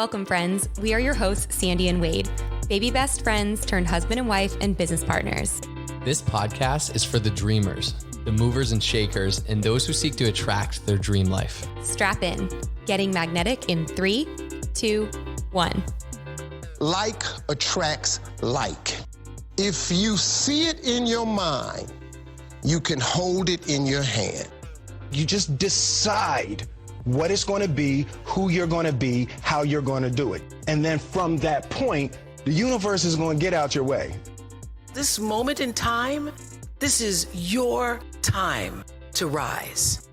Welcome, friends. We are your hosts, Sandy and Wade, baby best friends turned husband and wife and business partners. This podcast is for the dreamers, the movers and shakers, and those who seek to attract their dream life. Strap in. Getting magnetic in 3, 2, 1. Like attracts like. If you see it in your mind, you can hold it in your hand. You just decide what it's going to be, who you're going to be, how you're going to do it. And then from that point, the universe is going to get out your way. This moment in time, this is your time to rise.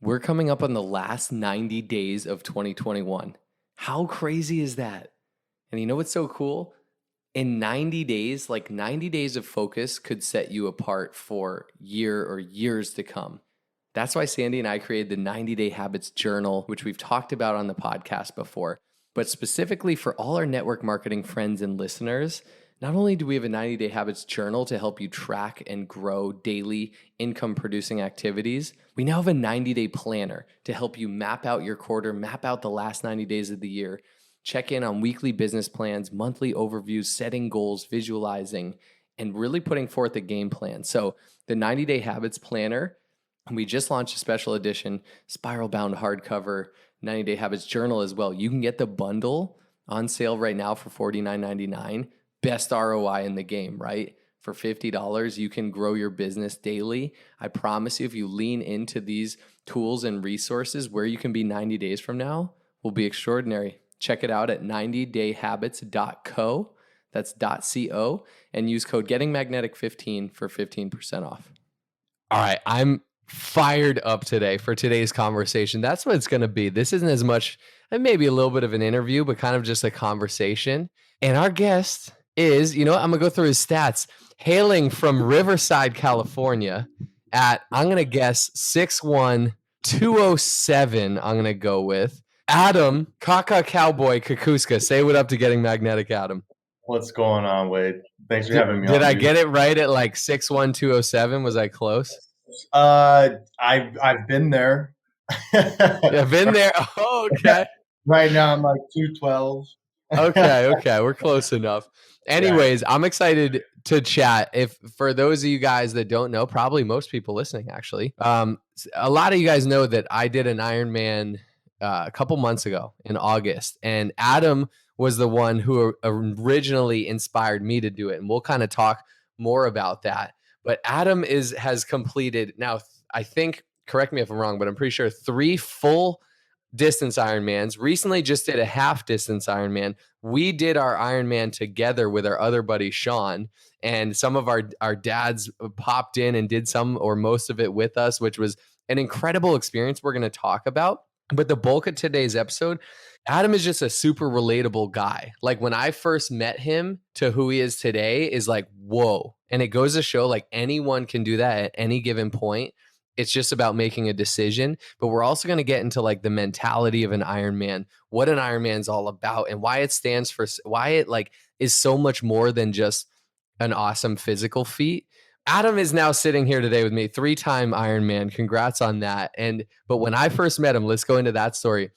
We're coming up on the last 90 days of 2021. How crazy is that? And you know what's so cool? In 90 days, like 90 days of focus could set you apart for year or years to come. That's why Sandy and I created the 90-Day Habits Journal, which we've talked about on the podcast before. But specifically for all our network marketing friends and listeners, not only do we have a 90-Day Habits Journal to help you track and grow daily income-producing activities, we now have a 90-day planner to help you map out your quarter, map out the last 90 days of the year, check in on weekly business plans, monthly overviews, setting goals, visualizing, and really putting forth a game plan. So the 90-Day Habits Planner, we just launched a special edition, spiral-bound hardcover, 90-Day Habits Journal as well. You can get the bundle on sale right now for $49.99. Best ROI in the game, right? For $50, you can grow your business daily. I promise you, if you lean into these tools and resources, where you can be 90 days from now will be extraordinary. Check it out at 90dayhabits.co. That's .co, and use code GettingMagnetic15 for 15% off. All right, I'm fired up today for today's conversation. That's what it's going to be. This isn't as much, and maybe a little bit of an interview, but kind of just a conversation. And our guest is, I'm going to go through his stats, hailing from Riverside, California at, I'm going to guess, 6'1", 207, I'm going to go with. Adam Kakuska. Say what up to Getting Magnetic, Adam. What's going on, Wade? Thanks for having me on. Did I get it right at like 6'1", 207? Was I close? I've been there. I've been there. Oh, okay. Right now I'm like 212. Okay. We're close enough. Anyways, I'm excited to chat. If for those of you guys that don't know, probably most people listening actually, a lot of you guys know that I did an Ironman a couple months ago in August, and Adam was the one who originally inspired me to do it, and we'll kind of talk more about that. But Adam has completed now, I think, correct me if I'm wrong, but I'm pretty sure 3 full distance Ironmans. Recently just did a half distance Ironman. We did our Ironman together with our other buddy Sean, and some of our dads popped in and did some or most of it with us, which was an incredible experience we're going to talk about. But the bulk of today's episode, Adam is just a super relatable guy. Like when I first met him to who he is today is like, whoa. And it goes to show like anyone can do that at any given point. It's just about making a decision. But we're also going to get into like the mentality of an Ironman, what an Ironman's all about, and why it stands for, why it like is so much more than just an awesome physical feat. Adam is now sitting here today with me, 3-time Ironman. Congrats on that. But when I first met him, let's go into that story.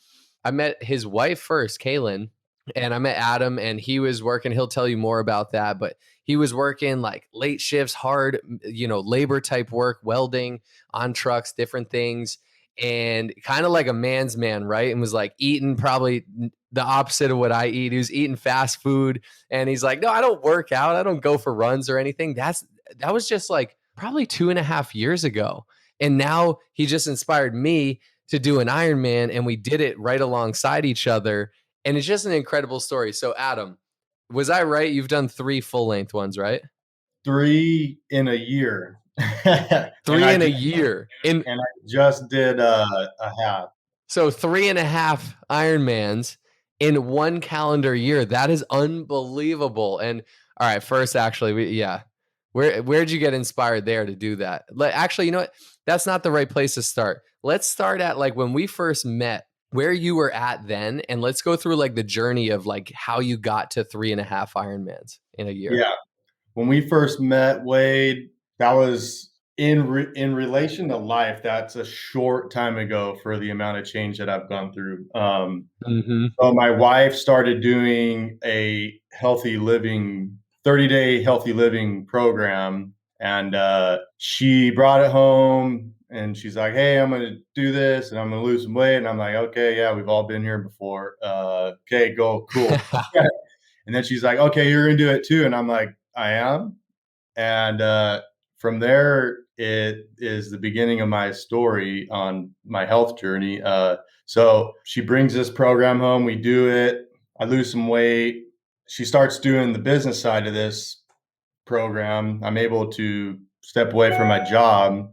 I met his wife first, Kaylin, and I met Adam, and he was working. He'll tell you more about that, but he was working like late shifts, hard, labor type work, welding on trucks, different things, and kind of like a man's man, right? And was like eating probably the opposite of what I eat. He was eating fast food, and he's like, no, I don't work out. I don't go for runs or anything. That was just like probably 2.5 years ago. And now he just inspired me to do an Ironman, and we did it right alongside each other. And it's just an incredible story. So Adam, was I right? You've done 3 full length ones, right? 3 in a year. 3 in a year. And I just did a half. So 3.5 Ironmans in 1 calendar year. That is unbelievable. And all right, first, actually, where'd you get inspired there to do that? Actually, you know what? That's not the right place to start. Let's start at like when we first met, where you were at then, and let's go through like the journey of like how you got to 3.5 Ironmans in a year. Yeah. When we first met, Wade, that was in relation to life, that's a short time ago for the amount of change that I've gone through. So my wife started doing a healthy living, 30-day healthy living program. And she brought it home and she's like, hey, I'm going to do this and I'm going to lose some weight. And I'm like, okay, yeah, we've all been here before. Okay, go, cool. And then she's like, okay, you're going to do it too. And I'm like, I am. And from there, it is the beginning of my story on my health journey. So she brings this program home. We do it. I lose some weight. She starts doing the business side of this program. I'm able to step away from my job.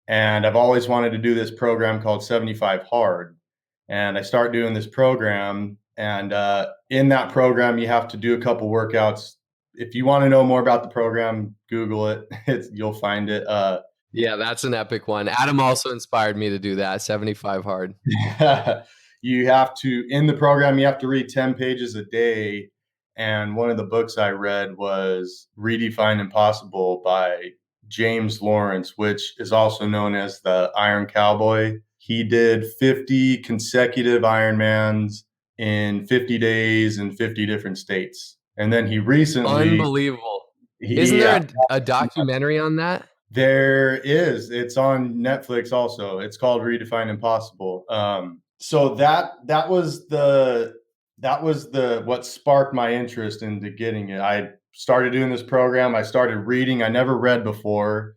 And I've always wanted to do this program called 75 Hard. And I start doing this program. And in that program, you have to do a couple workouts. If you want to know more about the program, Google it. You'll find it. Yeah, that's an epic one. Adam also inspired me to do that, 75 Hard. You have to, in the program, you have to read 10 pages a day. And one of the books I read was Redefine Impossible by James Lawrence, which is also known as the Iron Cowboy. He did 50 consecutive Ironmans in 50 days in 50 different states. And then he recently... Unbelievable. Isn't there a documentary on that? There is. It's on Netflix also. It's called Redefine Impossible. So that was what sparked my interest into getting it. I started doing this program. I started reading. I never read before.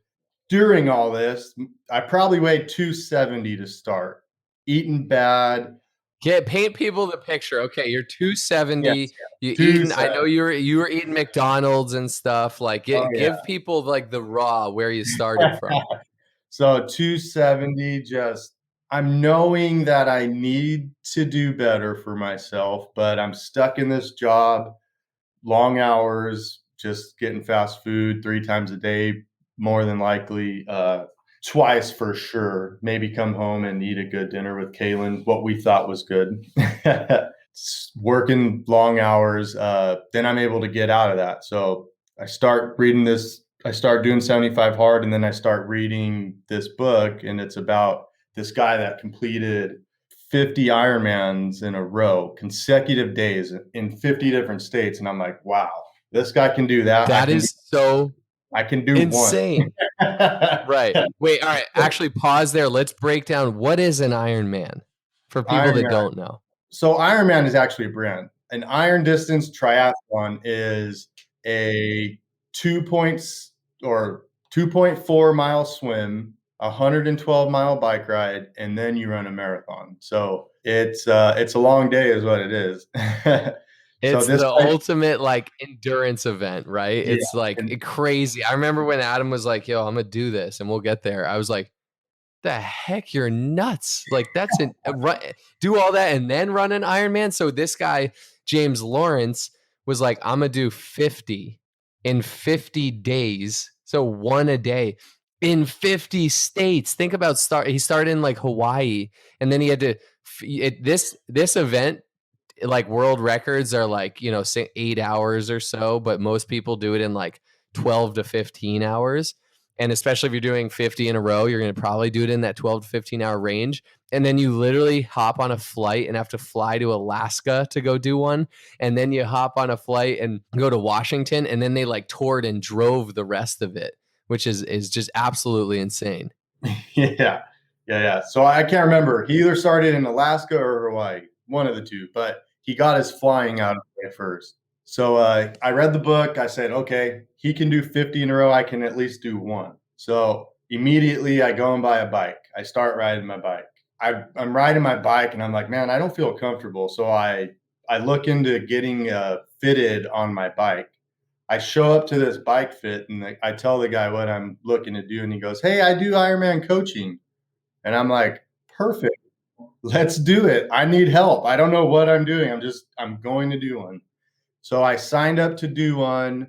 During all this, I probably weighed 270 to start. Eating bad. Paint people the picture. Okay, you're 270. Yes, you eating. I know you were eating McDonald's and stuff. Like, give people like the raw where you started from. So 270. Just I'm knowing that I need to do better for myself, but I'm stuck in this job, long hours, just getting fast food 3 times a day, more than likely. Twice for sure. Maybe come home and eat a good dinner with Kaylin, what we thought was good. Working long hours, then I'm able to get out of that. So I start reading this. I start doing 75 Hard, and then I start reading this book, and it's about this guy that completed 50 Ironmans in a row, consecutive days in 50 different states. And I'm like, wow, this guy can do that. I can do insane. Right. Wait, all right. Actually, pause there. Let's break down what is an Ironman for people that don't know. So Ironman is actually a brand. An iron distance triathlon is a 2.4 mile swim, 112 mile bike ride, and then you run a marathon. So it's a long day is what it is. It's the ultimate like endurance event, right? Yeah, it's like crazy. I remember when Adam was like, yo, I'm gonna do this and we'll get there. I was like, the heck, you're nuts. Like that's do all that and then run an Ironman. So this guy, James Lawrence, was like, I'm gonna do 50 in 50 days. So one a day in 50 states. Think about he started in like Hawaii and then he had to this event. Like world records are like, 8 hours or so, but most people do it in like 12 to 15 hours. And especially if you're doing 50 in a row, you're going to probably do it in that 12 to 15 hour range. And then you literally hop on a flight and have to fly to Alaska to go do one. And then you hop on a flight and go to Washington. And then they like toured and drove the rest of it, which is just absolutely insane. Yeah. So I can't remember. He either started in Alaska or Hawaii, one of the two, but he got his flying out of the way first. So I read the book. I said, okay, he can do 50 in a row. I can at least do one. So immediately I go and buy a bike. I start riding my bike. I'm riding my bike and I'm like, man, I don't feel comfortable. So I look into getting fitted on my bike. I show up to this bike fit and I tell the guy what I'm looking to do. And he goes, hey, I do Ironman coaching. And I'm like, perfect. Let's do it. I need help. I don't know what I'm doing. I'm going to do one. So I signed up to do one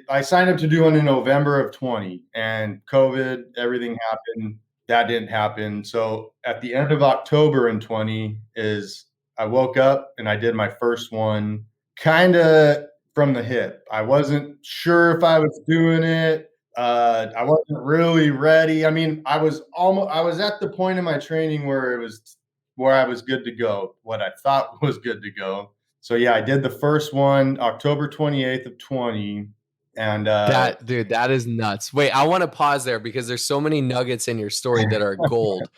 I signed up to do one in November of 20 and COVID, everything happened. That didn't happen. So at the end of October in 20 I woke up and I did my first one kind of from the hip. I wasn't sure if I was doing it. I wasn't really ready. I mean, I was at the point in my training where I was good to go, what I thought was good to go. So yeah, I did the first one October 28th of 20. And That dude, that is nuts. Wait, I want to pause there because there's so many nuggets in your story that are gold.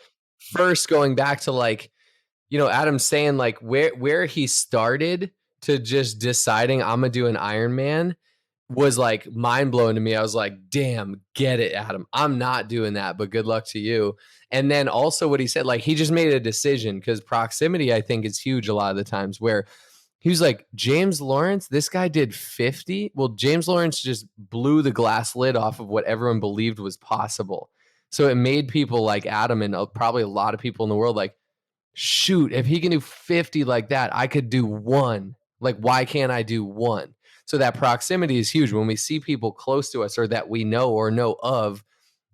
First, going back to like, Adam saying like where he started to just deciding I'm gonna do an Ironman was like mind blowing to me. I was like, damn, get it, Adam. I'm not doing that, but good luck to you. And then also what he said, like he just made a decision because proximity, I think, is huge a lot of the times where he was like, James Lawrence, this guy did 50. Well, James Lawrence just blew the glass lid off of what everyone believed was possible. So it made people like Adam and probably a lot of people in the world like, shoot, if he can do 50 like that, I could do one. Like, why can't I do one? So that proximity is huge. When we see people close to us or that we know or know of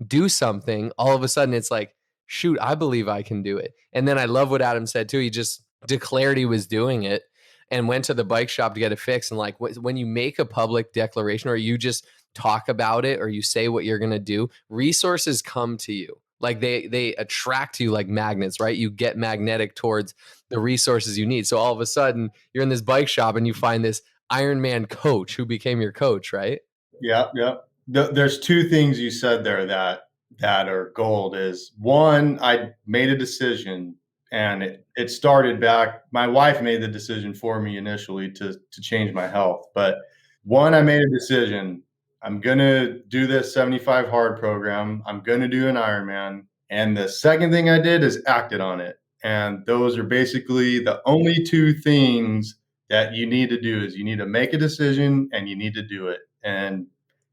do something, all of a sudden it's like, shoot, I believe I can do it. And then I love what Adam said too. He just declared he was doing it and went to the bike shop to get it fixed. And like when you make a public declaration or you just talk about it or you say what you're going to do, resources come to you. Like they attract you like magnets, right? You get magnetic towards the resources you need. So all of a sudden you're in this bike shop and you find this Ironman coach who became your coach, right? yeah. There's two things you said there that are gold. Is one, I made a decision, and it started back. My wife made the decision for me initially to change my health. But one, I made a decision. I'm gonna do this 75 hard program. I'm gonna do an Ironman. And the second thing I did is acted on it. And those are basically the only two things that you need to do. Is you need to make a decision and you need to do it. And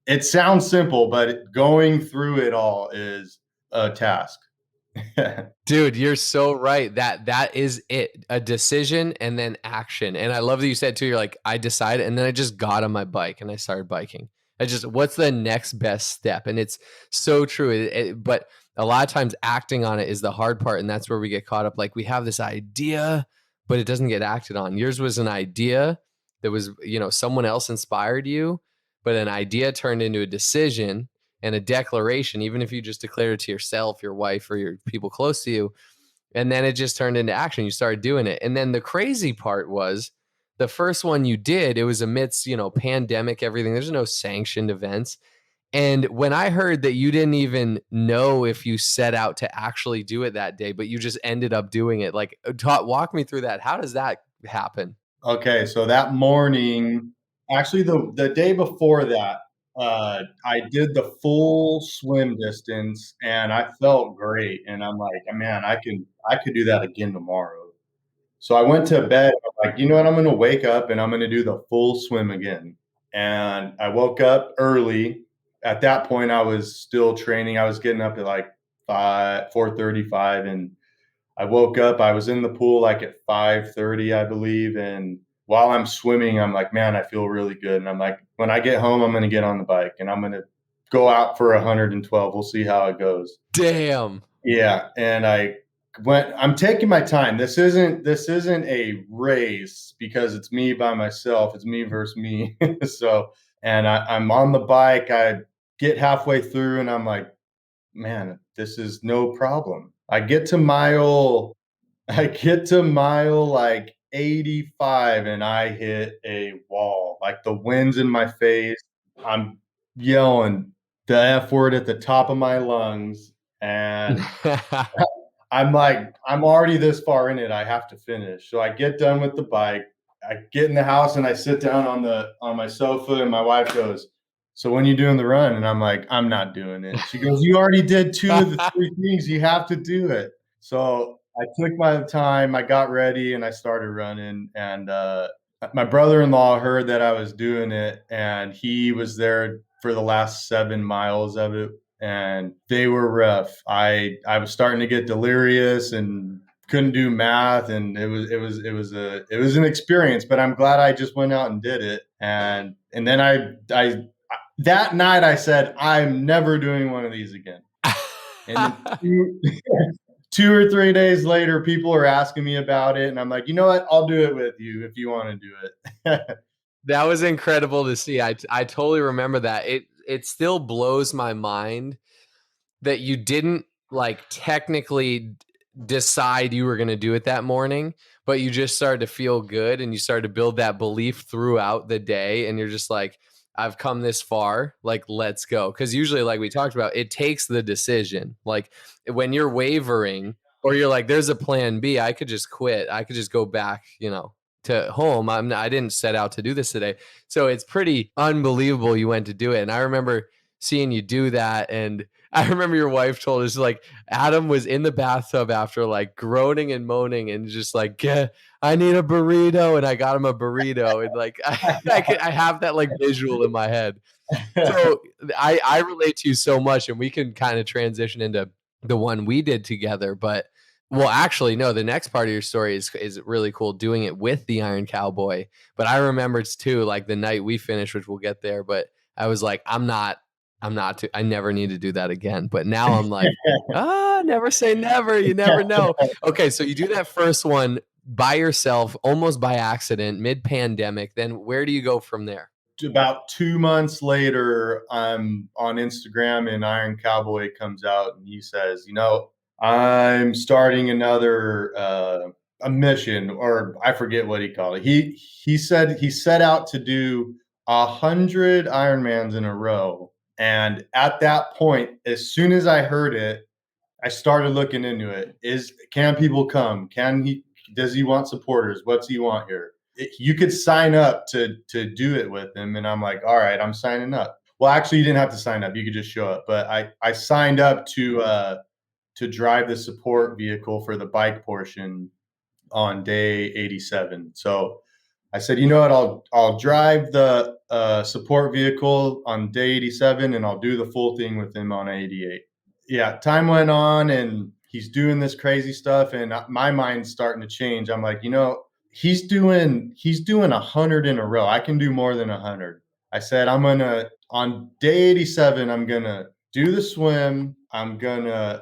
it sounds simple, but going through it all is a task. Dude, you're so right. That is it. A decision and then action. And I love that you said too, you're like, I decided and then I just got on my bike and I started biking. What's the next best step? And it's so true. But a lot of times acting on it is the hard part. And that's where we get caught up. Like we have this idea, but it doesn't get acted on. Yours was an idea that was, someone else inspired you, but an idea turned into a decision and a declaration, even if you just declared it to yourself, your wife, or your people close to you. And then it just turned into action. You started doing it. And then the crazy part was the first one you did, it was amidst, pandemic, everything. There's no sanctioned events. And when I heard that you didn't even know if you set out to actually do it that day, but you just ended up doing it, like walk me through that. How does that happen? Okay, so that morning, actually the day before that, I did the full swim distance and I felt great. And I'm like, man, I could do that again tomorrow. So I went to bed. I'm like, you know what? I'm going to wake up and I'm going to do the full swim again. And I woke up early. At that point, I was still training. I was getting up at like 4:35, and I woke up. I was in the pool like at 5:30, I believe. And while I'm swimming, I'm like, man, I feel really good. And I'm like, when I get home, I'm going to get on the bike and I'm going to go out for 112. We'll see how it goes. Damn. Yeah. And I'm taking my time. This isn't a race because it's me by myself. It's me versus me. So, and I'm on the bike. I get halfway through and I'm like, man, this is no problem. I get to mile like 85 and I hit a wall. Like the wind's in my face. I'm yelling the F word at the top of my lungs. And I'm like, I'm already this far in it. I have to finish. So I get done with the bike. I get in the house and I sit down on my sofa and my wife goes, so when you doing the run? And I'm like, I'm not doing it. She goes, you already did 2 of the 3 things. You have to do it. So I took my time. I got ready and I started running. And my brother-in-law heard that I was doing it and he was there for the last 7 miles of it. And they were rough. I was starting to get delirious and couldn't do math, and it was an experience. But I'm glad I just went out and did it. And then I that night I said I'm never doing one of these again. And then 2 or 3 days later, people are asking me about it, and I'm like, you know what? I'll do it with you if you want to do it. That was incredible to see. I totally remember that. it still blows my mind that you didn't like technically decide you were going to do it that morning, but you just started to feel good and you started to build that belief throughout the day. And you're just like, I've come this far, like, let's go. Cause usually, like we talked about, it takes the decision. Like when you're wavering or you're like, there's a plan B, I could just quit. I could just go back, to home. I didn't set out to do this today. So it's pretty unbelievable you went to do it. And I remember seeing you do that. And I remember your wife told us, like, Adam was in the bathtub after, like, groaning and moaning and just like, I need a burrito. And I got him a burrito. And like, I have that like visual in my head. So I relate to you so much, and we can kind of transition into the one we did together. But well, actually, no, the next part of your story is really cool, doing it with the Iron Cowboy. But I remember too, like the night we finished, which we'll get there, but I was like, I never need to do that again. But now I'm like, never say never. You never know. Okay. So you do that first one by yourself, almost by accident, mid-pandemic. Then where do you go from there? About 2 months later, I'm on Instagram and Iron Cowboy comes out and he says, I'm starting another a mission, or I forget what he called it. He said he set out to do 100 Ironmans in a row. And at that point, as soon as I heard it, I started looking into it. Can people come? Does he want supporters? What's he want here? You could sign up to do it with him. And I'm like, all right, I'm signing up. Well, actually, you didn't have to sign up. You could just show up. But I signed up to drive the support vehicle for the bike portion on day 87. So I said, you know what, I'll drive the support vehicle on day 87 and I'll do the full thing with him on 88. Yeah, time went on and he's doing this crazy stuff and my mind's starting to change. I'm like, he's doing 100 in a row. I can do more than 100. I said, on day 87, I'm going to do the swim. On day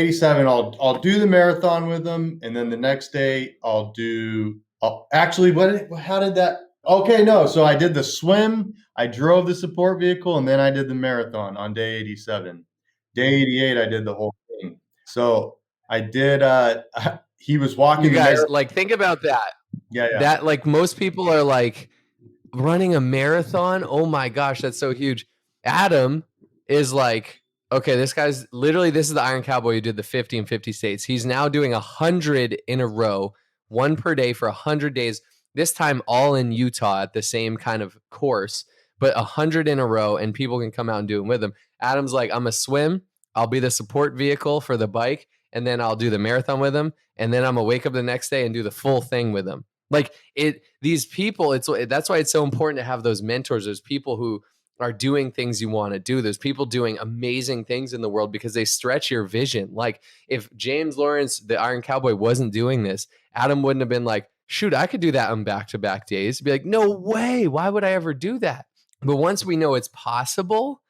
87, I'll do the marathon with him. And then the next day how did that? Okay, no. So I did the swim, I drove the support vehicle, and then I did the marathon on day 87. Day 88, I did the whole thing. So I did, he was walking. You guys, like, think about that. Yeah. That, like, most people are like, running a marathon? Oh my gosh, that's so huge. Adam is like, okay, this is the Iron Cowboy who did the 50 and 50 states. He's now doing 100 in a row, one per day for 100 days. This time all in Utah at the same kind of course, but 100 in a row, and people can come out and do it with him. Adam's like, I'm a swim. I'll be the support vehicle for the bike, and then I'll do the marathon with him, and then I'm gonna wake up the next day and do the full thing with him. Like these people, that's why it's so important to have those mentors. There's people who are doing things you want to do. There's people doing amazing things in the world because they stretch your vision. Like if James Lawrence, the Iron Cowboy, wasn't doing this, Adam wouldn't have been like, shoot, I could do that on back-to-back days. He'd be like, no way. Why would I ever do that? But once we know it's possible,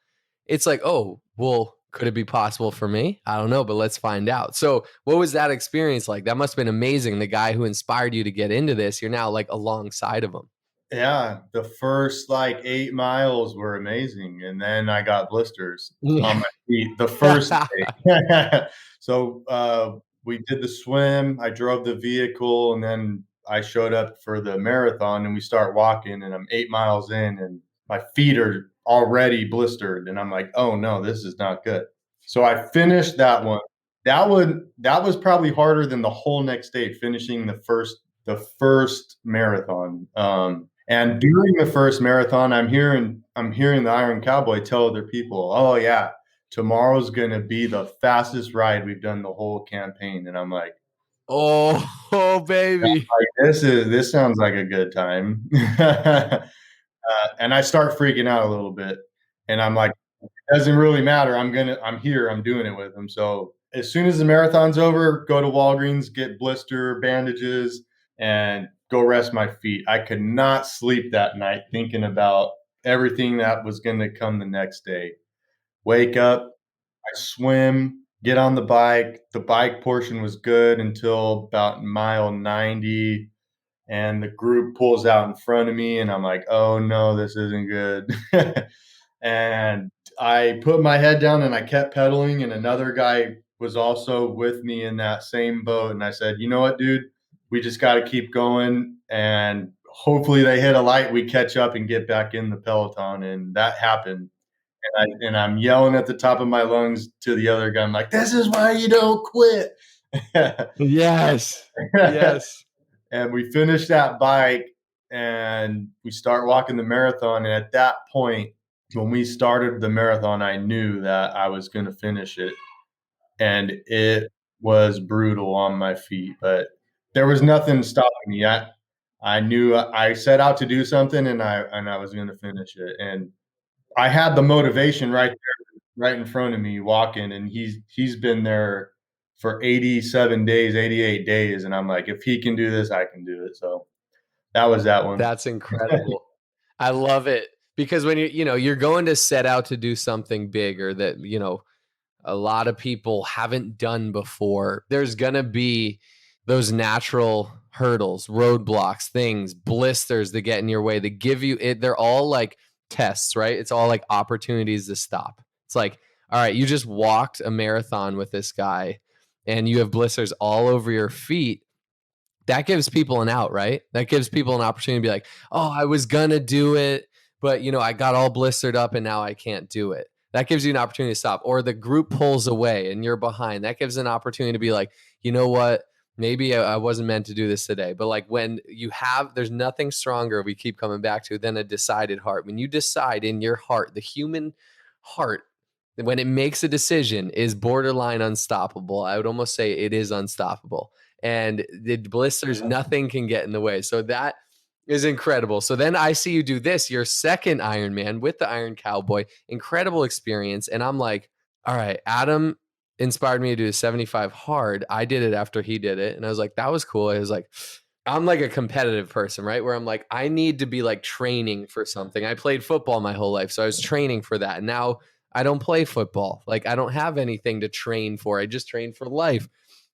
it's like, oh, well, could it be possible for me? I don't know, but let's find out. So what was that experience like? That must have been amazing. The guy who inspired you to get into this, you're now like alongside of him. Yeah, the first like 8 miles were amazing. And then I got blisters on my feet the first day. So we did the swim, I drove the vehicle, and then I showed up for the marathon and we start walking and I'm 8 miles in and my feet are already blistered. And I'm like, oh no, this is not good. So I finished that one. That was probably harder than the whole next day, finishing the first marathon. And during the first marathon, I'm hearing the Iron Cowboy tell other people, oh yeah, tomorrow's gonna be the fastest ride we've done the whole campaign. And I'm like, oh baby, like, this sounds like a good time. And I start freaking out a little bit, and I'm like, it doesn't really matter. I'm here. I'm doing it with him. So as soon as the marathon's over, go to Walgreens, get blister bandages, and go rest my feet. I could not sleep that night thinking about everything that was going to come the next day. Wake up, I swim, get on the bike. The bike portion was good until about mile 90. And the group pulls out in front of me and I'm like, oh no, this isn't good. And I put my head down and I kept pedaling, and another guy was also with me in that same boat. And I said, you know what, dude, we just got to keep going. And hopefully they hit a light, we catch up and get back in the peloton. And that happened. And I'm yelling at the top of my lungs to the other guy. I'm like, this is why you don't quit. Yes. Yes. And we finished that bike and we start walking the marathon. And at that point, when we started the marathon, I knew that I was going to finish it. And it was brutal on my feet, but there was nothing stopping me. I knew I set out to do something, and I was going to finish it. And I had the motivation right there, right in front of me walking, and he's been there for 87 days, 88 days. And I'm like, if he can do this, I can do it. So that was that one. That's incredible. I love it, because when you're going to set out to do something big, or that, a lot of people haven't done before, there's going to be those natural hurdles, roadblocks, things, blisters that get in your way, that give you it. They're all like tests, right? It's all like opportunities to stop. It's like, all right, you just walked a marathon with this guy and you have blisters all over your feet. That gives people an out, right? That gives people an opportunity to be like, oh, I was going to do it, but I got all blistered up and now I can't do it. That gives you an opportunity to stop. Or the group pulls away and you're behind. That gives an opportunity to be like, you know what? Maybe I wasn't meant to do this today. But like when there's nothing stronger, we keep coming back to, than a decided heart. When you decide in your heart, the human heart, when it makes a decision, is borderline unstoppable. I would almost say it is unstoppable. And the blisters, nothing can get in the way. So that is incredible. So then I see you do this, your second Ironman with the Iron Cowboy. Incredible experience. And I'm like, all right, Adam inspired me to do a 75 hard. I did it after he did it. And I was like, that was cool. I was like, I'm like a competitive person, right? Where I'm like, I need to be like training for something. I played football my whole life, so I was training for that. And now I don't play football. Like I don't have anything to train for. I just train for life.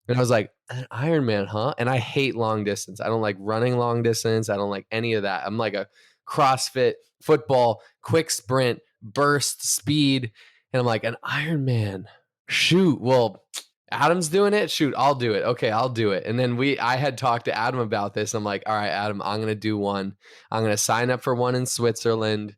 And I was like, an Ironman, huh? And I hate long distance. I don't like running long distance. I don't like any of that. I'm like a CrossFit, football, quick sprint, burst, speed. And I'm like, an Ironman. Shoot. Well, Adam's doing it. Shoot, I'll do it. Okay, I'll do it. And then I had talked to Adam about this. I'm like, all right, Adam, I'm going to do one. I'm going to sign up for one in Switzerland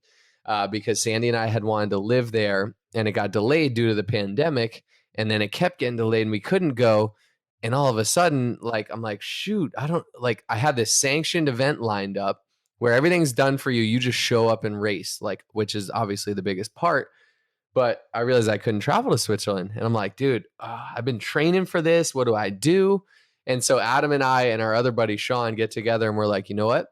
because Sandy and I had wanted to live there, and it got delayed due to the pandemic. And then it kept getting delayed and we couldn't go. And all of a sudden, like, I'm like, shoot, I had this sanctioned event lined up where everything's done for you. You just show up and race, like, which is obviously the biggest part. But I realized I couldn't travel to Switzerland. And I'm like, dude, I've been training for this. What do I do? And so Adam and I and our other buddy, Sean, get together and we're like, you know what?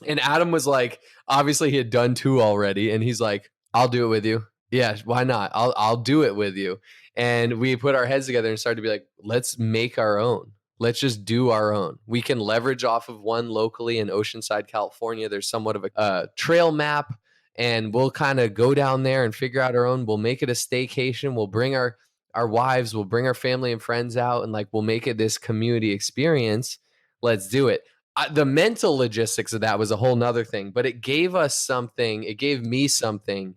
And Adam was like, obviously he had done 2 already. And he's like, I'll do it with you. Yeah, why not? I'll do it with you. And we put our heads together and started to be like, let's make our own. Let's just do our own. We can leverage off of one locally in Oceanside, California. There's somewhat of a trail map, and we'll kind of go down there and figure out our own. We'll make it a staycation. We'll bring our wives, we'll bring our family and friends out, and like we'll make it this community experience. Let's do it. The mental logistics of that was a whole nother thing, but it gave us something. It gave me something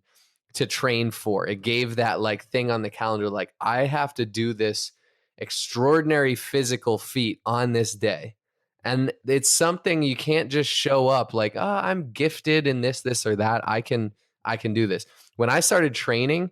to train for. It gave that like thing on the calendar, like I have to do this extraordinary physical feat on this day. And it's something you can't just show up like, oh, I'm gifted in this or that. I can do this. When I started training,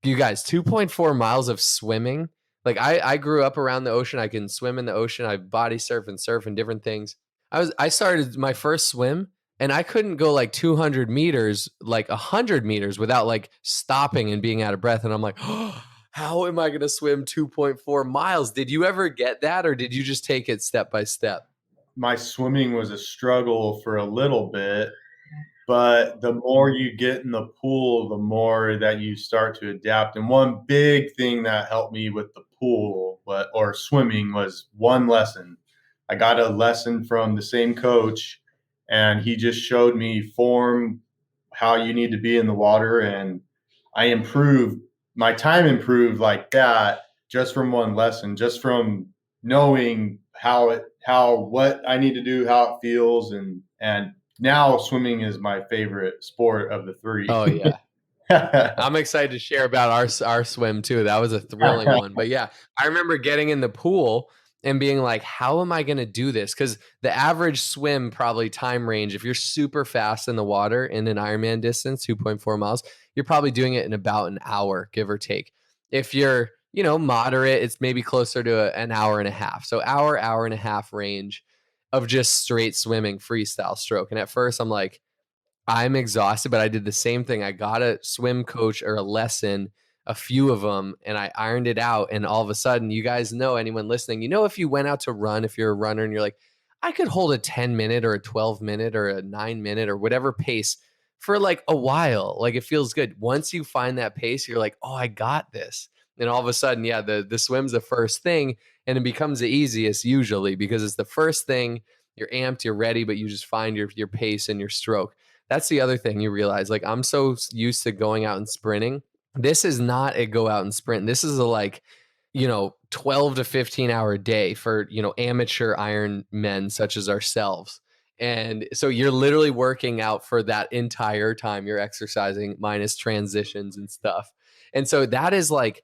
you guys, 2.4 miles of swimming. Like I grew up around the ocean. I can swim in the ocean. I body surf and different things. I started my first swim and I couldn't go like 200 meters, like 100 meters without like stopping and being out of breath. And I'm like, oh, how am I going to swim 2.4 miles? Did you ever get that, or did you just take it step by step? My swimming was a struggle for a little bit, but the more you get in the pool, the more that you start to adapt. And one big thing that helped me with the pool or swimming was one lesson. I got a lesson from the same coach, and he just showed me form, how you need to be in the water. And my time improved like that just from one lesson, just from knowing what I need to do, how it feels. And now swimming is my favorite sport of the 3. Oh yeah. I'm excited to share about our swim too. That was a thrilling one. But yeah, I remember getting in the pool and being like, how am I going to do this? Because the average swim probably time range, if you're super fast in the water in an Ironman distance, 2.4 miles, you're probably doing it in about an hour, give or take. If you're, moderate, it's maybe closer to an hour and a half. So hour and a half range of just straight swimming, freestyle stroke. And at first I'm like, I'm exhausted, but I did the same thing. I got a swim coach or a lesson, a few of them, and I ironed it out. And all of a sudden, you guys know, anyone listening, if you went out to run, if you're a runner and you're like, I could hold a 10-minute or a 12-minute or a 9-minute or whatever pace for like a while. Like it feels good. Once you find that pace, you're like, oh, I got this. And all of a sudden, yeah, the swim's the first thing, and it becomes the easiest usually because it's the first thing. You're amped, you're ready, but you just find your pace and your stroke. That's the other thing you realize. Like I'm so used to going out and sprinting. This is not a go out and sprint. This is a 12 to 15 hour day for, amateur Ironmen such as ourselves. And so you're literally working out for that entire time. You're exercising minus transitions and stuff. And so that is like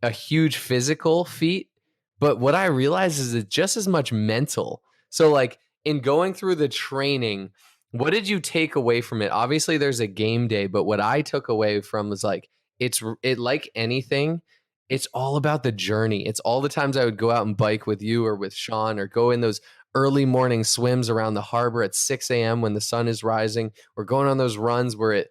a huge physical feat. But what I realize is it's just as much mental. So like in going through the training, what did you take away from it? Obviously, there's a game day, but what I took away from was like, it like anything, it's all about the journey. It's all the times I would go out and bike with you or with Sean or go in those early morning swims around the harbor at 6 a.m. when the sun is rising, or going on those runs where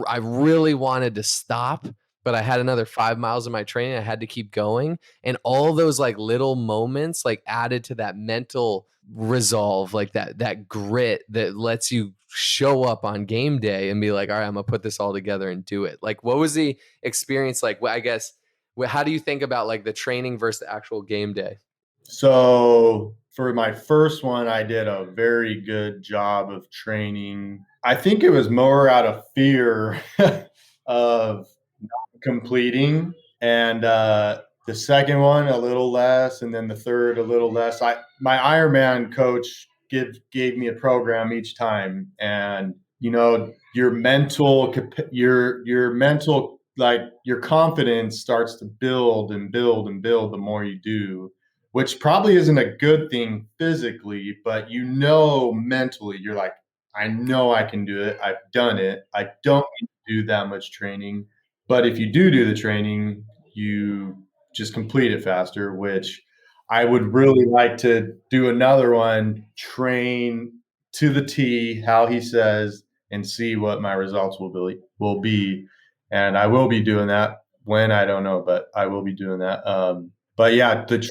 I really wanted to stop, but I had another 5 miles of my training. I had to keep going. And all those like little moments like added to that mental resolve, like that grit that lets you show up on game day and be like, all right, I'm gonna put this all together and do it. Like, what was the experience like? Well, I guess, how do you think about like the training versus the actual game day? So for my first one, I did a very good job of training. I think it was more out of fear of not completing. And the second one, a little less. And then the third, a little less. My Ironman coach gave me a program each time. And, your mental, like your confidence starts to build and build and build the more you do, which probably isn't a good thing physically, but mentally, you're like, I know I can do it. I've done it. I don't need to do that much training. But if you do the training, you just complete it faster, which I would really like to do another one, train to the T, how he says, and see what my results will be. And I will be doing that. When, I don't know, but I will be doing that. But yeah, the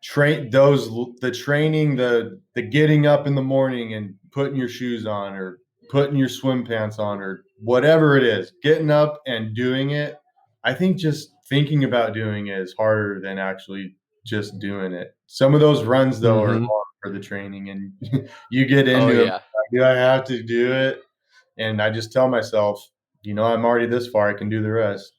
training, the getting up in the morning and putting your shoes on or putting your swim pants on or whatever it is, getting up and doing it. I think just thinking about doing it is harder than actually just doing it. Some of those runs though are long for the training, and you get into it. Do I have to do it? And I just tell myself, I'm already this far. I can do the rest.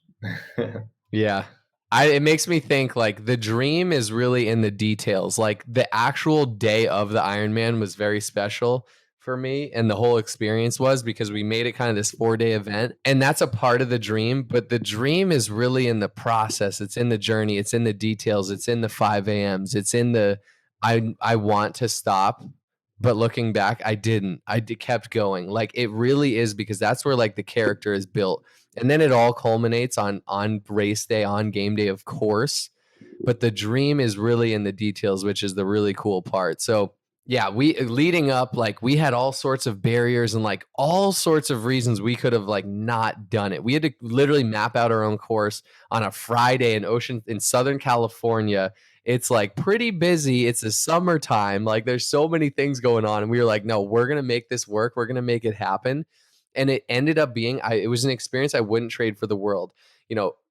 Yeah. It makes me think like the dream is really in the details. Like the actual day of the Ironman was very special for me. And the whole experience was because we made it kind of this 4-day event. And that's a part of the dream. But the dream is really in the process. It's in the journey. It's in the details. It's in the 5 a.m.s. It's in the, I want to stop. But looking back, I didn't. Kept going. Like it really is, because that's where like the character is built. And then it all culminates on race day, on game day, of course. But the dream is really in the details, which is the really cool part. So yeah, we leading up, like we had all sorts of barriers and like all sorts of reasons we could have like not done it. We had to literally map out our own course on a Friday in Southern California. It's like pretty busy. It's the summertime. Like there's so many things going on. And we were like, no, we're going to make this work. We're going to make it happen. And it ended up being, it was an experience I wouldn't trade for the world.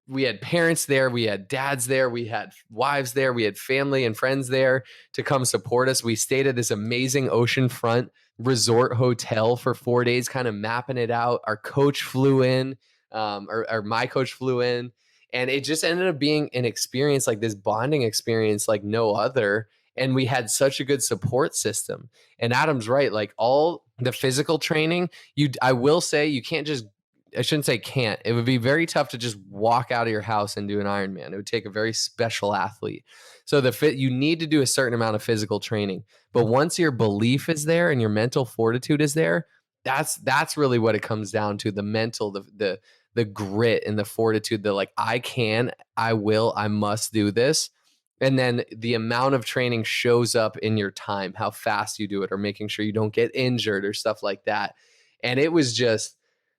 We had parents there, we had dads there, we had wives there, we had family and friends there to come support us. We stayed at this amazing oceanfront resort hotel for 4 days, kind of mapping it out. Our coach flew in, or my coach flew in, and it just ended up being an experience, like this bonding experience like no other. And we had such a good support system. And Adam's right, like all the physical training, I will say you can't just I shouldn't say can't. It would be very tough to just walk out of your house and do an Ironman. It would take a very special athlete. So you need to do a certain amount of physical training. But once your belief is there and your mental fortitude is there, that's really what it comes down to. The mental, the grit and the fortitude, the like, I can, I will, I must do this. And then the amount of training shows up in your time, how fast you do it, or making sure you don't get injured or stuff like that. And it was just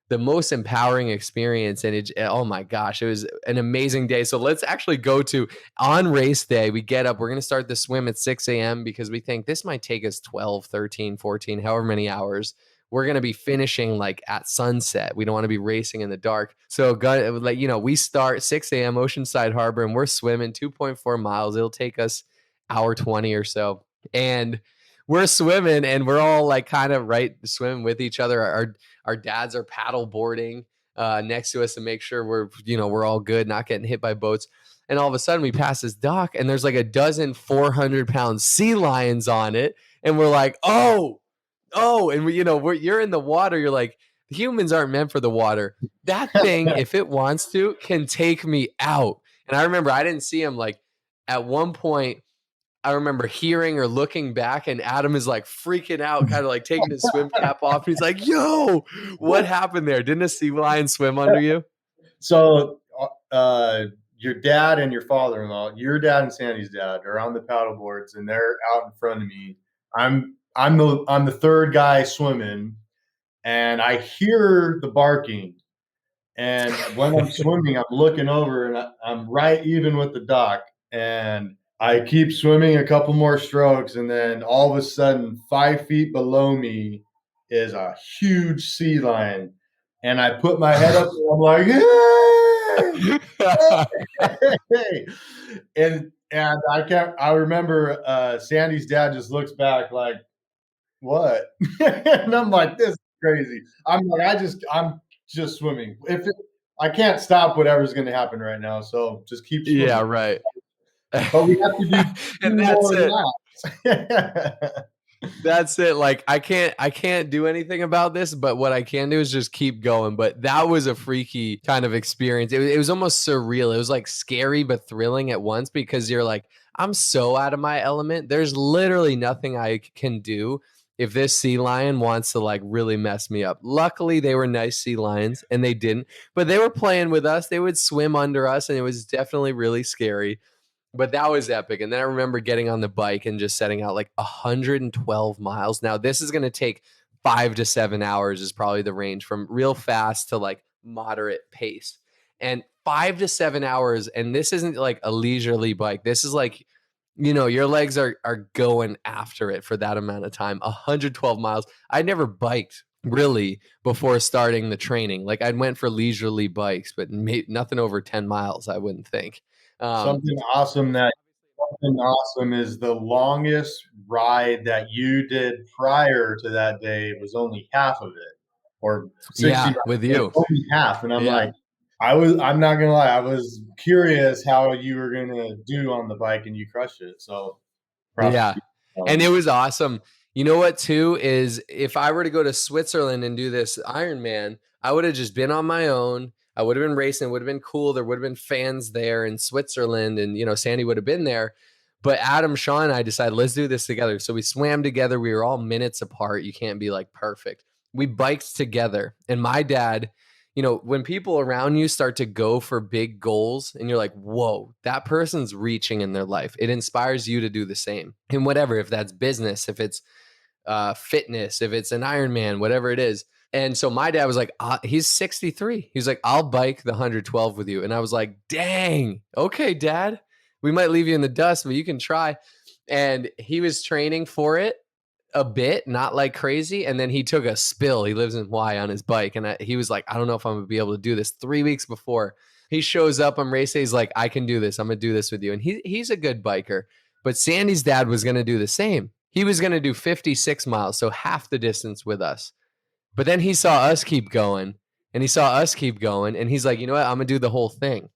the most empowering experience. And oh my gosh, it was an amazing day. So let's actually go to on race day. We get up, we're going to start the swim at 6 a.m. because we think this might take us 12, 13, 14, however many hours. We're going to be finishing like at sunset. We don't want to be racing in the dark. So we start 6 a.m. Oceanside Harbor, and we're swimming 2.4 miles. It'll take us hour 20 or so. And we're swimming, and we're all like kind of swimming with each other. Our dads are paddle boarding next to us to make sure we're all good, not getting hit by boats. And all of a sudden we pass this dock, and there's like a dozen 400-pound sea lions on it. And we're like, oh, and you're in the water. You're like, humans aren't meant for the water. That thing, if it wants to, can take me out. And I remember I didn't see him. Like at one point, I remember hearing or looking back, and Adam is like freaking out, kind of like taking his swim cap off. He's like, yo, what happened there? Didn't a sea lion swim under you? So your dad and your father-in-law, your dad and Sandy's dad, are on the paddle boards, and they're out in front of me. I'm the third guy swimming, and I hear the barking. And when I'm swimming, I'm looking over, and I'm right even with the dock. And I keep swimming a couple more strokes, and then all of a sudden, 5 feet below me is a huge sea lion. And I put my head up, and I'm like, hey! And I remember Sandy's dad just looks back like, what? And I'm like, this is crazy. I'm just swimming. I can't stop whatever's going to happen right now. So just keep swimming. Yeah, right. But we have to do and that's it. Laps. That's it. Like I can't do anything about this, but what I can do is just keep going. But that was a freaky kind of experience. It was almost surreal. It was like scary but thrilling at once, because you're like, I'm so out of my element. There's literally nothing I can do if this sea lion wants to like really mess me up. Luckily, they were nice sea lions and they didn't, but they were playing with us. They would swim under us, and it was definitely really scary. But that was epic. And then I remember getting on the bike and just setting out like 112 miles. Now, this is going to take 5 to 7 hours is probably the range, from real fast to like moderate pace. And 5 to 7 hours. And this isn't like a leisurely bike. This is like, your legs are going after it for that amount of time. 112 miles. I never biked really before starting the training. Like I went for leisurely bikes, but nothing over 10 miles, I wouldn't think. Something awesome is the longest ride that you did prior to that day was only half of it, or 60 with you, only half. And I'm like, I'm not gonna lie, I was curious how you were gonna do on the bike, and you crushed it. So and it was awesome. You know what too is, if I were to go to Switzerland and do this Ironman, I would have just been on my own. I would have been racing. It would have been cool. There would have been fans there in Switzerland, and Sandy would have been there. But Adam, Sean, and I decided, let's do this together. So we swam together. We were all minutes apart. You can't be like perfect. We biked together. And my dad, when people around you start to go for big goals, and you're like, whoa, that person's reaching in their life, it inspires you to do the same. And whatever, if that's business, if it's fitness, if it's an Ironman, whatever it is. And so my dad was like, he's 63. He's like, I'll bike the 112 with you. And I was like, dang, okay, Dad, we might leave you in the dust, but you can try. And he was training for it a bit, not like crazy. And then he took a spill. He lives in Hawaii on his bike. And he was like, I don't know if I'm going to be able to do this. 3 weeks before he shows up on race day, he's like, I can do this. I'm going to do this with you. And he's a good biker. But Sandy's dad was going to do the same. He was going to do 56 miles, so half the distance with us. But then he saw us keep going, and he's like, you know what? I'm going to do the whole thing.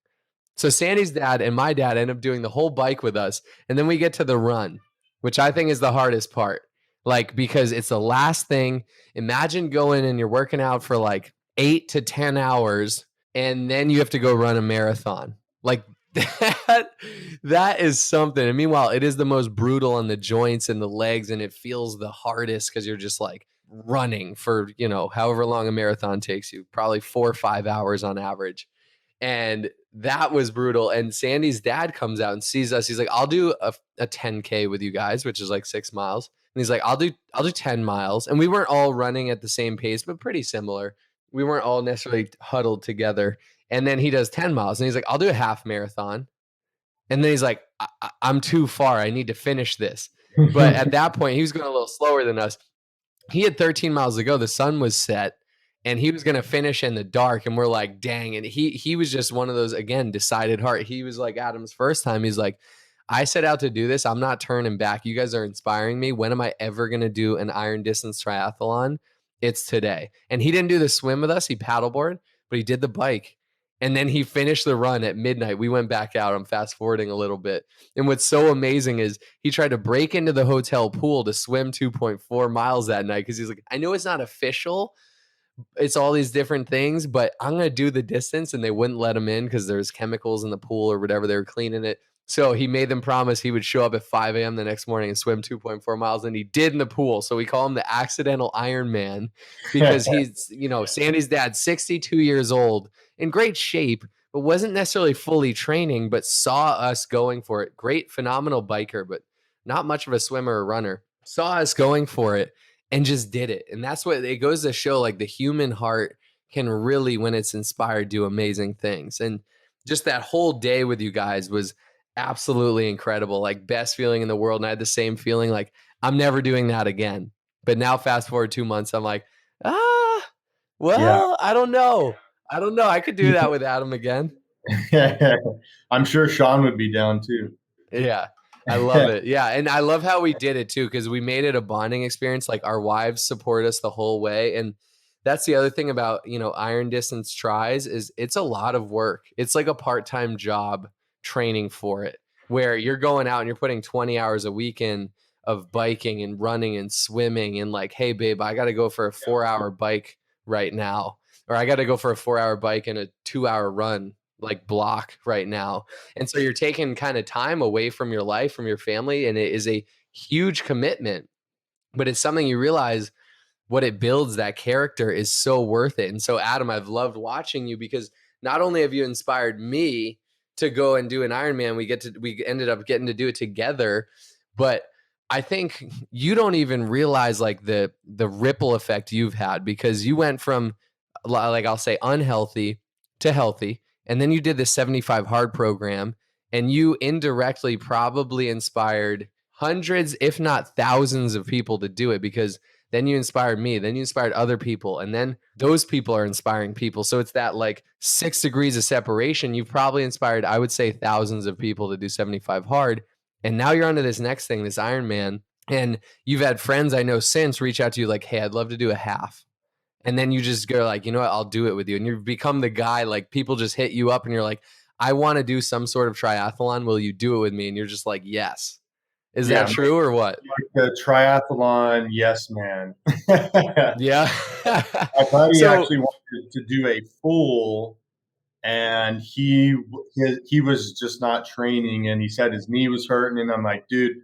So Sandy's dad and my dad end up doing the whole bike with us. And then we get to the run, which I think is the hardest part. Like, because it's the last thing. Imagine going and you're working out for like 8 to 10 hours, and then you have to go run a marathon. Like that is something. And meanwhile, it is the most brutal on the joints and the legs, and it feels the hardest because you're just like running for, however long a marathon takes you, probably 4 or 5 hours on average. And that was brutal. And Sandy's dad comes out and sees us. He's like, I'll do a 10K with you guys, which is like 6 miles. And he's like, I'll do 10 miles. And we weren't all running at the same pace, but pretty similar. We weren't all necessarily huddled together. And then he does 10 miles and he's like, I'll do a half marathon. And then he's like, I'm too far. I need to finish this. But at that point, he was going a little slower than us. He had 13 miles to go. The sun was set and he was going to finish in the dark. And we're like, dang. And he was just one of those, again, decided heart. He was like Adam's first time. He's like, I set out to do this. I'm not turning back. You guys are inspiring me. When am I ever going to do an iron distance triathlon? It's today. And he didn't do the swim with us. He paddleboard, but he did the bike. And then he finished the run at midnight. We went back out. I'm fast forwarding a little bit. And what's so amazing is he tried to break into the hotel pool to swim 2.4 miles that night because he's like, I know it's not official. It's all these different things, but I'm going to do the distance. And they wouldn't let him in because there's chemicals in the pool or whatever. They were cleaning it. So he made them promise he would show up at 5 a.m. the next morning and swim 2.4 miles. And he did in the pool. So we call him the accidental Ironman because he's, Sandy's dad, 62 years old, in great shape, but wasn't necessarily fully training, but saw us going for it. Great, phenomenal biker, but not much of a swimmer or runner. Saw us going for it and just did it. And that's what it goes to show, like the human heart can really, when it's inspired, do amazing things. And just that whole day with you guys was absolutely incredible, like best feeling in the world. And I had the same feeling, like I'm never doing that again. But now fast forward 2 months, I'm like, yeah. I don't know. I could do that with Adam again. I'm sure Sean would be down too. Yeah. I love it. Yeah. And I love how we did it too, because we made it a bonding experience. Like our wives support us the whole way. And that's the other thing about, iron distance tries is it's a lot of work. It's like a part-time job training for it, where you're going out and you're putting 20 hours a week in of biking and running and swimming and like, hey babe, I got to go for a 4-hour bike right now, or I got to go for a 4-hour bike and a 2-hour run like block right now. And so you're taking kind of time away from your life, from your family, and it is a huge commitment, but it's something you realize what it builds, that character is so worth it. And so Adam, I've loved watching you because not only have you inspired me to go and do an Ironman, we ended up getting to do it together, but I think you don't even realize like the ripple effect you've had, because you went from, like, I'll say unhealthy to healthy. And then you did the 75 hard program, and you indirectly probably inspired hundreds, if not thousands of people to do it, because then you inspired me, then you inspired other people, and then those people are inspiring people. So it's that like 6 degrees of separation. You've probably inspired, I would say, thousands of people to do 75 hard. And now you're onto this next thing, this Ironman. And you've had friends I know since reach out to you like, hey, I'd love to do a half. And then you just go like, you know what, I'll do it with you. And you've become the guy, like people just hit you up and you're like, I want to do some sort of triathlon. Will you do it with me? And you're just like, yes. Is that true or what? Like the triathlon, yes, man. Yeah. My buddy actually wanted to do a full, and he was just not training, and he said his knee was hurting, and I'm like, dude,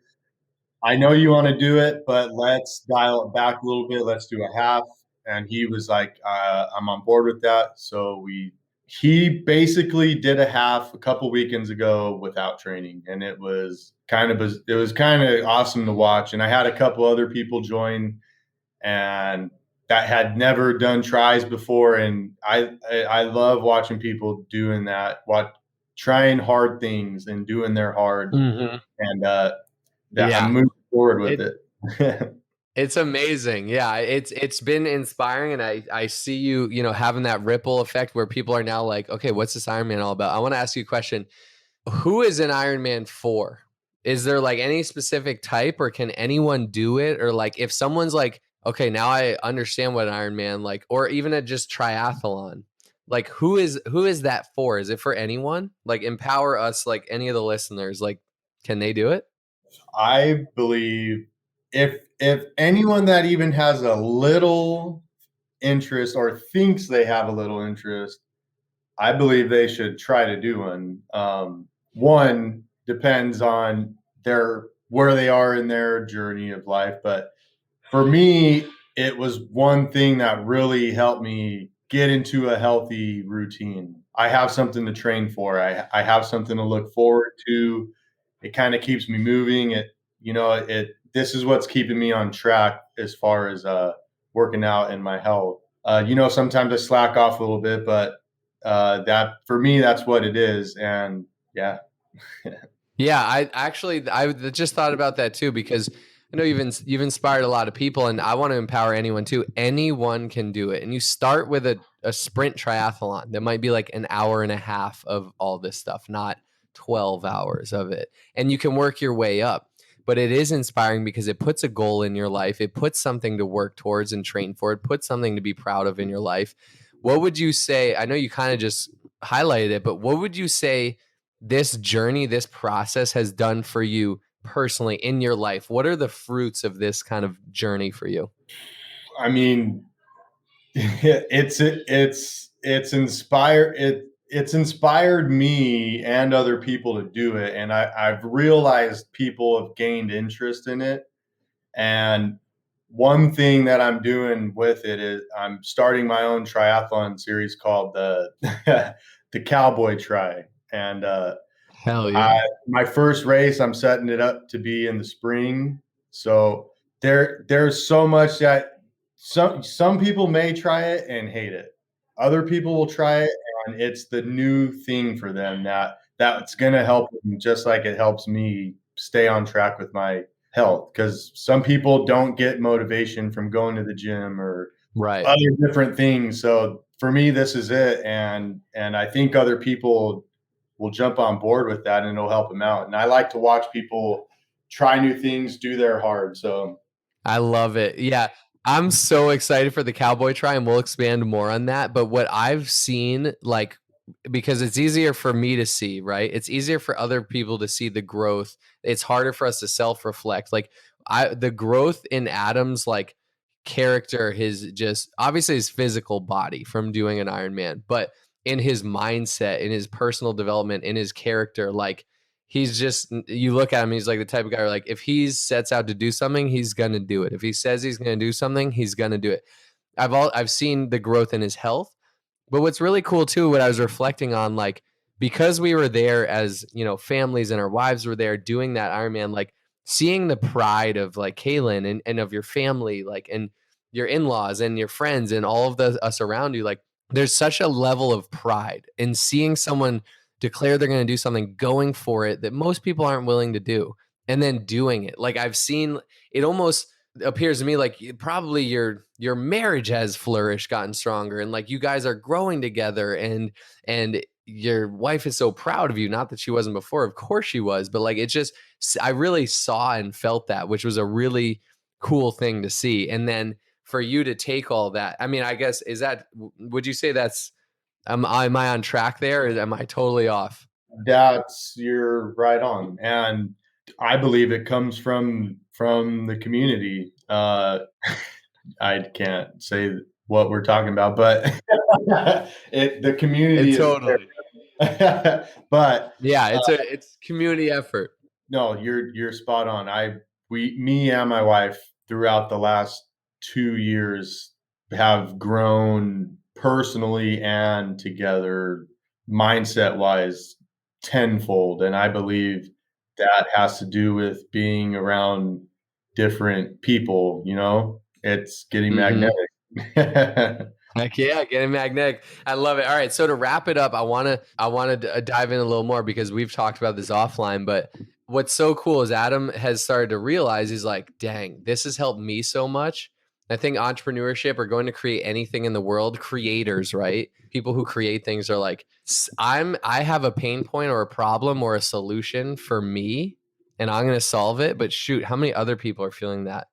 I know you want to do it, but let's dial it back a little bit. Let's do a half. And he was like, I'm on board with that. So he basically did a half a couple weekends ago without training. And it was kind of awesome to watch. And I had a couple other people join and that had never done tries before. And I love watching people doing that, trying hard things and doing their hard. Mm-hmm. And I'm moving forward with it. It's amazing. Yeah, it's been inspiring, and I see you, having that ripple effect where people are now like, okay, what's this Ironman all about? I want to ask you a question. Who is an Ironman for? Is there like any specific type, or can anyone do it? Or like if someone's like, okay, now I understand what an Ironman, like, or even a just triathlon, like who is that for? Is it for anyone? Like empower us, like any of the listeners, like, can they do it? I believe if anyone that even has a little interest or thinks they have a little interest, I believe they should try to do one. One depends on where they are in their journey of life. But for me, it was one thing that really helped me get into a healthy routine. I have something to train for. I have something to look forward to. It kind of keeps me moving. This is what's keeping me on track as far as working out and my health. Sometimes I slack off a little bit, but that for me, that's what it is. And yeah. Yeah, I just thought about that too, because I know you've inspired a lot of people, and I want to empower anyone too. Anyone can do it. And you start with a sprint triathlon that might be like an hour and a half of all this stuff, not 12 hours of it. And you can work your way up. But it is inspiring because it puts a goal in your life. It puts something to work towards and train for. It puts something to be proud of in your life. What would you say? I know you kind of just highlighted it, but what would you say this journey, this process has done for you personally in your life? What are the fruits of this kind of journey for you? I mean, it's inspired me and other people to do it. And I've realized people have gained interest in it. And one thing that I'm doing with it is I'm starting my own triathlon series called the the Cowboy Tri. And Hell yeah. my first race, I'm setting it up to be in the spring. So there's so much that some people may try it and hate it. Other people will try it, and it's the new thing for them that's going to help them, just like it helps me stay on track with my health. Because some people don't get motivation from going to the gym or other different things. So for me, this is it, and I think other people will jump on board with that, and it'll help them out. And I like to watch people try new things, do their hard. So I love it. Yeah. I'm so excited for the Cowboy Tri, and we'll expand more on that. But what I've seen, like, because it's easier for me to see, right? It's easier for other people to see the growth. It's harder for us to self-reflect. Like the growth in Adam's like character, his just obviously his physical body from doing an Ironman, but in his mindset, in his personal development, in his character, like he's just, you look at him, he's like the type of guy where like if he sets out to do something, he's gonna do it. If he says he's gonna do something, he's gonna do it. I've seen the growth in his health. But what's really cool too, what I was reflecting on, like because we were there as, families and our wives were there doing that Ironman, like seeing the pride of like Kaylin and of your family, like, and your in-laws and your friends and all of us around you, like there's such a level of pride in seeing someone declare they're going to do something, going for it, that most people aren't willing to do, and then doing it. Like I've seen it, almost appears to me like probably your marriage has flourished, gotten stronger, and like you guys are growing together, and your wife is so proud of you. Not that she wasn't before, of course she was, but like it's just, I really saw and felt that, which was a really cool thing to see. And then for you to take all that, I mean, I guess, would you say that's, am I on track there, or am I totally off? You're right on. And I believe it comes from the community. I can't say what we're talking about, but the community is totally. But yeah, it's community effort. No, you're spot on. Me and my wife throughout the last 2 years have grown personally and together, mindset wise, tenfold. And I believe that has to do with being around different people. It's getting magnetic. Heck yeah, getting magnetic. I love it. All right, so to wrap it up, I want to dive in a little more, because we've talked about this offline, but what's so cool is Adam has started to realize, he's like, dang, this has helped me so much. I think entrepreneurship, or going to create anything in the world, creators, right? People who create things are like, I have a pain point or a problem or a solution for me, and I'm going to solve it. But shoot, how many other people are feeling that?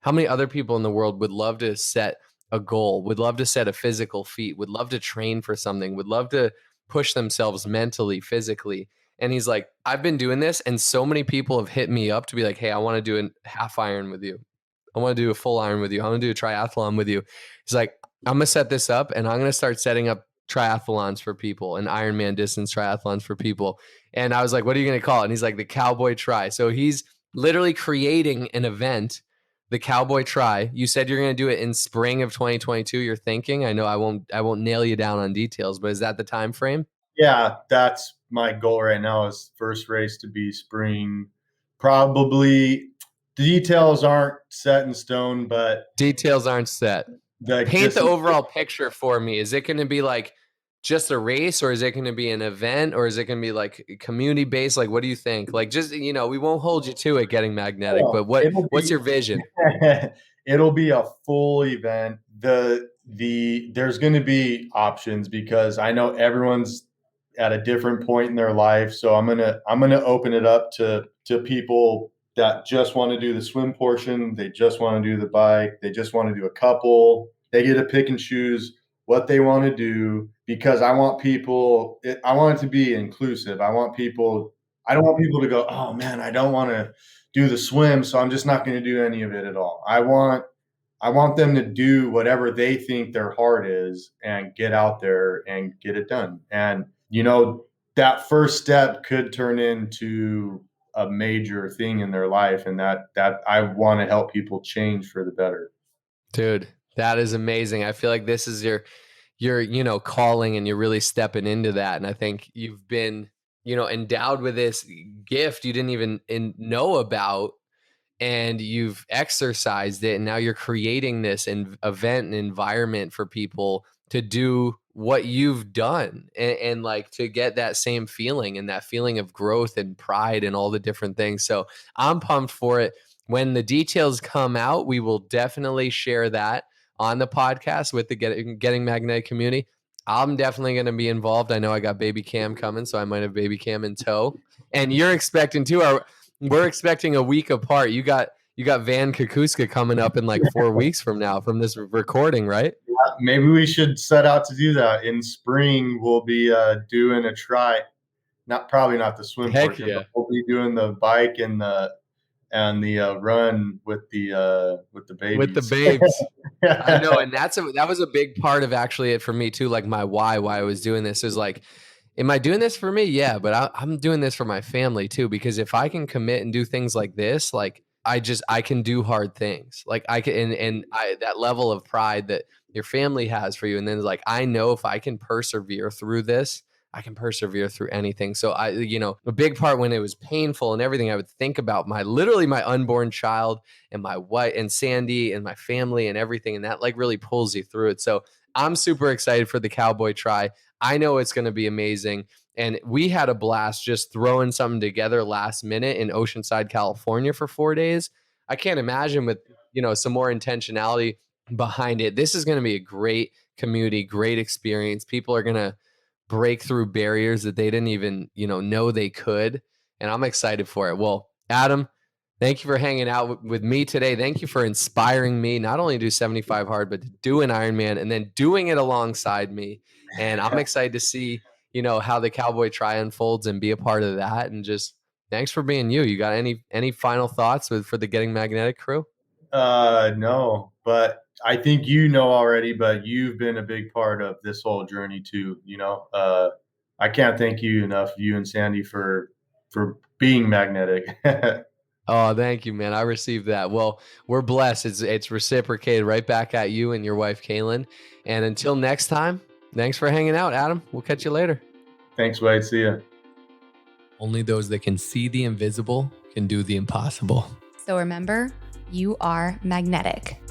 How many other people in the world would love to set a goal, would love to set a physical feat, would love to train for something, would love to push themselves mentally, physically? And he's like, I've been doing this, and so many people have hit me up to be like, hey, I want to do a half iron with you. I want to do a full iron with you. I want to do a triathlon with you. He's like, I'm going to set this up and I'm going to start setting up triathlons for people and Ironman distance triathlons for people. And I was like, what are you going to call it? And he's like, the Cowboy Tri. So he's literally creating an event, the Cowboy Tri. You said you're going to do it in spring of 2022. You're thinking, I know I won't nail you down on details, but is that the time frame? Yeah, that's my goal right now, is first race to be spring. Probably the details aren't set in stone, but details aren't set. Paint the overall picture for me. Is it going to be like just a race, or is it going to be an event, or is it going to be like community based? Like, what do you think? Like, just, we won't hold you to it getting magnetic, but what's your vision? It'll be a full event. There's going to be options because I know everyone's at a different point in their life. So I'm going to open it up to people that just want to do the swim portion. They just want to do the bike. They just want to do a couple. They get to pick and choose what they want to do, because I want it to be inclusive. I don't want people to go, oh man, I don't want to do the swim, so I'm just not going to do any of it at all. I want them to do whatever they think their heart is and get out there and get it done. And, that first step could turn into a major thing in their life. And that I want to help people change for the better. Dude, that is amazing. I feel like this is your calling, and you're really stepping into that. And I think you've been, endowed with this gift you didn't even know about, and you've exercised it. And now you're creating this event and environment for people to do what you've done, and like to get that same feeling, and that feeling of growth and pride and all the different things. So I'm pumped for it. When the details come out, we will definitely share that on the podcast with the Getting Magnetic community. I'm definitely going to be involved. I know I got baby Cam coming, so I might have baby Cam in tow. And you're expecting too. We're expecting a week apart. You got Van Kakuska coming up in like 4 weeks from now, from this recording, right? Yeah, maybe we should set out to do that in spring. We'll be doing a try. Probably not the swim portion, but we'll be doing the bike and the run with the babies. With the babes. I know, and that was a big part of actually it for me too. Like my why I was doing this is like, am I doing this for me? Yeah, but I'm doing this for my family too, because if I can commit and do things like this, like I can do hard things. Like I can, and that level of pride that your family has for you. And then it's like, I know if I can persevere through this, I can persevere through anything. So a big part when it was painful and everything, I would think about my unborn child and my wife and Sandy and my family and everything. And that like really pulls you through it. So I'm super excited for the Cowboy Tri. I know it's going to be amazing. And we had a blast just throwing something together last minute in Oceanside, California for 4 days. I can't imagine with, some more intentionality behind it. This is going to be a great community, great experience. People are going to break through barriers that they didn't even, know they could. And I'm excited for it. Well, Adam, thank you for hanging out with me today. Thank you for inspiring me, not only to do 75 hard, but to do an Ironman and then doing it alongside me. And I'm excited to see, how the Cowboy Tri unfolds and be a part of that. And just thanks for being you. You got any final thoughts for the Getting Magnetic crew? No, but I think already, but you've been a big part of this whole journey too. I can't thank you enough, you and Sandy, for being magnetic. Oh, thank you, man. I received that. Well, we're blessed. It's reciprocated right back at you and your wife, Kaylin. And until next time, thanks for hanging out, Adam. We'll catch you later. Thanks, Wade. See ya. Only those that can see the invisible can do the impossible. So remember, you are magnetic.